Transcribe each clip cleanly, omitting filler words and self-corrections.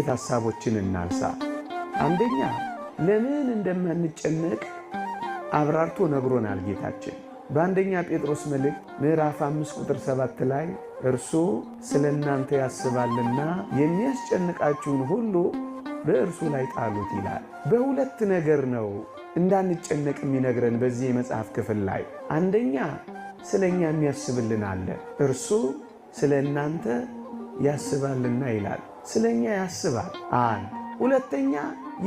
ጥቂት ሐሳቦችን እናንሳ። አንደኛ ለምን እንደማንጨነቅ አብራርቶ ነግሮናል ጌታችን በአንደኛ ጴጥሮስ መልእክት ምዕራፍ 5 ቁጥር 7 ላይ እርሱ ስለ እናንተ ያስባልና የሚያስጨንቃችሁን ሁሉ በእርሱ ላይ ጣሉት ይላል። በሁለት ነገር ነው እንዳንጨነቅ የሚነግረን በዚህ የመጽሐፍ ክፍል ላይ። አንደኛ ስለኛ የሚያስብልን አለ፣ እርሱ ስለ እናንተ ያስባልና ይላል። ስለኛ ያስባል። ሁለተኛ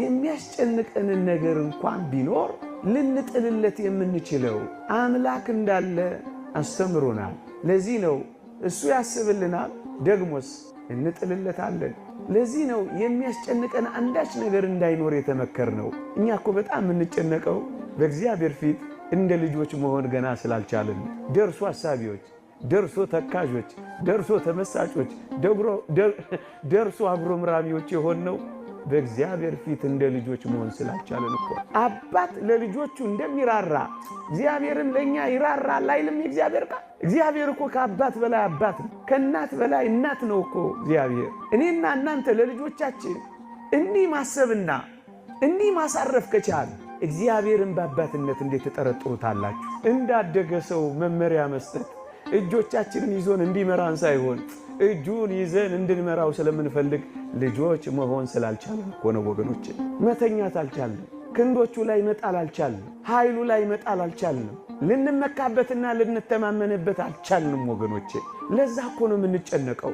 የሚያስጨንቀንን ነገር እንኳን ቢኖር ልንጥልለት የምንችለው አምላክ እንዳለ አስተምሮናል። ለዚህ ነው እሱ ያስብልናል፣ ደግሞስ እንጥልለታለን። ለዚህ ነው የሚያስጨንቀን አንዳች ነገር እንዳይኖር የተመከርነው። እኛ እኮ በጣም የምንጨነቀው በእግዚአብሔር ፊት እንደ ልጆች መሆን ገና ስላልቻልን፣ ደርሶ አሳቢዎች፣ ደርሶ ተካዦች፣ ደርሶ ተመሳጮች፣ ደርሶ አጉረምራሚዎች የሆንነው በእግዚአብሔር ፊት እንደ ልጆች መሆን ስላልቻለን እኮ። አባት ለልጆቹ እንደሚራራ እግዚአብሔርም ለኛ ይራራል አይልም የእግዚአብሔር ቃል? እግዚአብሔር እኮ ከአባት በላይ አባት ነው፣ ከእናት በላይ እናት ነው እኮ እግዚአብሔር። እኔና እናንተ ለልጆቻችን እንዲህ ማሰብና እንዲህ ማሳረፍ ከቻል እግዚአብሔርን በአባትነት እንዴት ተጠረጥሩታላችሁ? እንዳደገ ሰው መመሪያ መስጠት፣ እጆቻችንን ይዞን እንዲመራን ሳይሆን እጁን ይዘን እንድንመራው ስለምንፈልግ ልጆች መሆን ስላልቻለን እኮ ነው ወገኖች። መተኛት አልቻልንም፣ ክንዶቹ ላይ መጣል አልቻልንም፣ ኃይሉ ላይ መጣል አልቻልንም፣ ልንመካበትና ልንተማመንበት አልቻልንም ወገኖች። ለዛ እኮ ነው የምንጨነቀው።